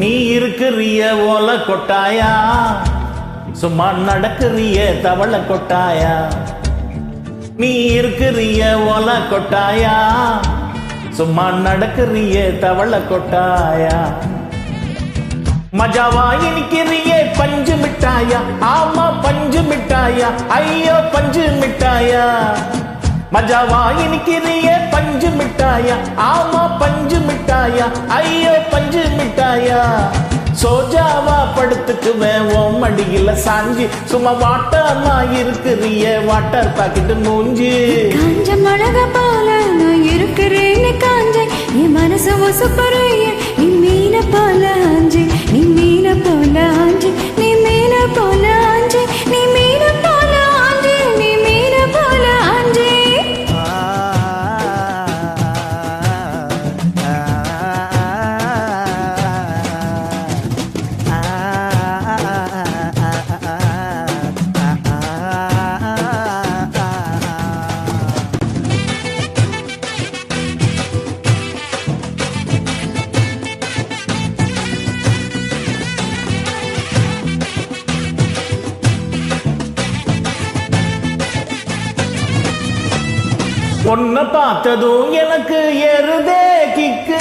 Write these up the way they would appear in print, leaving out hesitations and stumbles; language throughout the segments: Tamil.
நீ இருக்கிறிய ஓலை கொட்டாயா, சும்மா நடக்கிறிய தவளை கொட்டாயா. நீ இருக்கிறிய ஓலை கொட்டாயா, சும்மா நடக்கிறிய தவளை கொட்டாயா. மஜாவா இனிக்கிறிய பஞ்சு மிட்டாயா, ஆமா பஞ்சு மிட்டாயா, ஐயோ பஞ்சு மிட்டாயா. மஜாவா இனிக்கிறிய பஞ்சு மிட்டாயா, ஆமா பஞ்சு மிட்டாயா, ஐயோ பஞ்சு மிட்டாயா. சோஜாவா படுத்துக்குவேன் உன் மடியில சாஞ்சி, சும்மா வாட்டமா இருக்கிறிய வாட்டர் பாக்கெட்டு மூஞ்சி. காஞ்ச மிளகா போல நான் இருக்கிறேன்னு காஞ்சே, நீ மனசு ஒசுப்பறைய நீ மீன போல ஆஞ்சி, நீ மீன போல ஆஞ்சி, நீ மீன போல ஆஞ்சி, நீ மீன போல ஆஞ்சி, நீ மீன போல ஆஞ்சி. பொண்ண பார்த்ததும் எனக்கு ஏறுதே கிக்கு,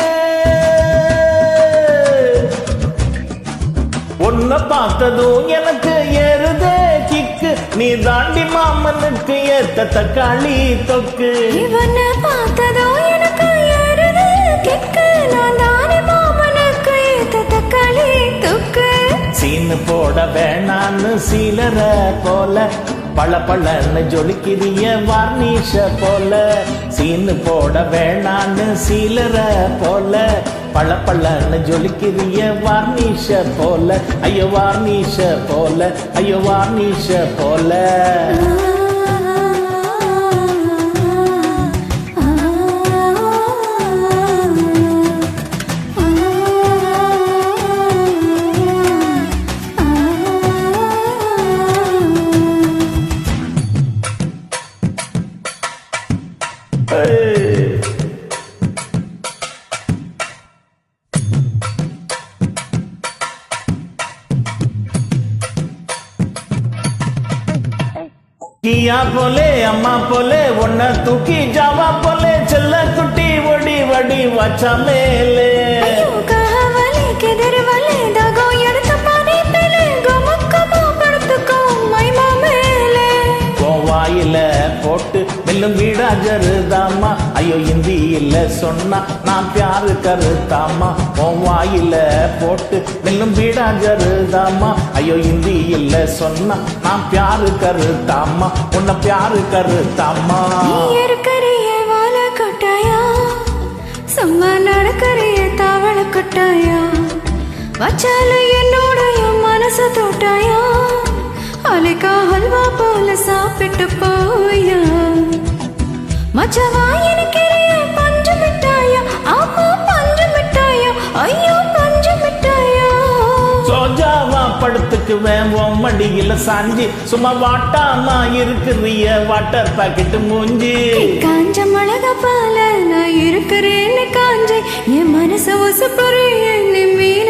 பொண்ண பார்த்ததும் எனக்கு ஏறுதே கிக்கு. நீ தாண்டி மாமனுக்கு ஏத்த தக்காளி தொக்கு. இவனை பார்த்ததோ எனக்கு ஏறுதே கிக்கு, நான் தானே மாமனுக்கு ஏத்த தக்காளி தொக்கு. சீனு போட வேணான்னு சீலர போல, பழ பழன்னு ஜொலிக்கிறிய வார்னிஷ போல. சீனு போட வேணான்னு சீலர போல, பழ பழன்னு ஜொலிக்கிறிய வார்னிஷ போல. ஐயோ வார்னிஷ போல, ஐயோ வார்னிஷ போல. கியா போலே அம்மா போலே உன்னை தூக்கி ஜாவா போலே, செல்ல குட்டி ஒடி வடி வச்சா மேலே. கஹவலே கெதர்வலே தகோ எடுத்த பானி பேலே, கமக்கமோ படுத்துக்கோ மைமா மேலே. வாயில போட்டு மெல்லும் வீடா ஜருதாமா, ஐயோ இந்தியில சொன்னா நான் பியாரு கருத்தாமா. உன் வாயில போட்டு மெல்லும் வீடா ஜருதாமா, ஐயோ இந்தியில சொன்னா நான் பியாரு கருத்தாமா, உன்னை பியாரு கருத்தாமா. நீ இருக்கிறிய வாழை கொட்டாயா, சும்மா நடக்கிறிய தவளை கொட்டாயா. வச்சாலும் என்னோடைய மனசு தோட்டாயா, அலைக்கா ஹல்வா போல சாப்பிட்டு போயா. மச்சவா இருக்கிறிய பஞ்சு மிட்டாயா, ஆமா பஞ்சு மிட்டாயா, ஐயோ பஞ்சு மிட்டாயா. சோஜாவா படுத்துக்குவேன் உன் மடியில சாஞ்சி, சும்மா வாட்டாமா இருக்கிறிய வாட்டர் பாக்கெட்டு மூஞ்சி. காஞ்ச மிளகா போல நான் இருக்கிறேன்னு காஞ்சே, என் மனசு ஒசுப்பறைய நீ மீன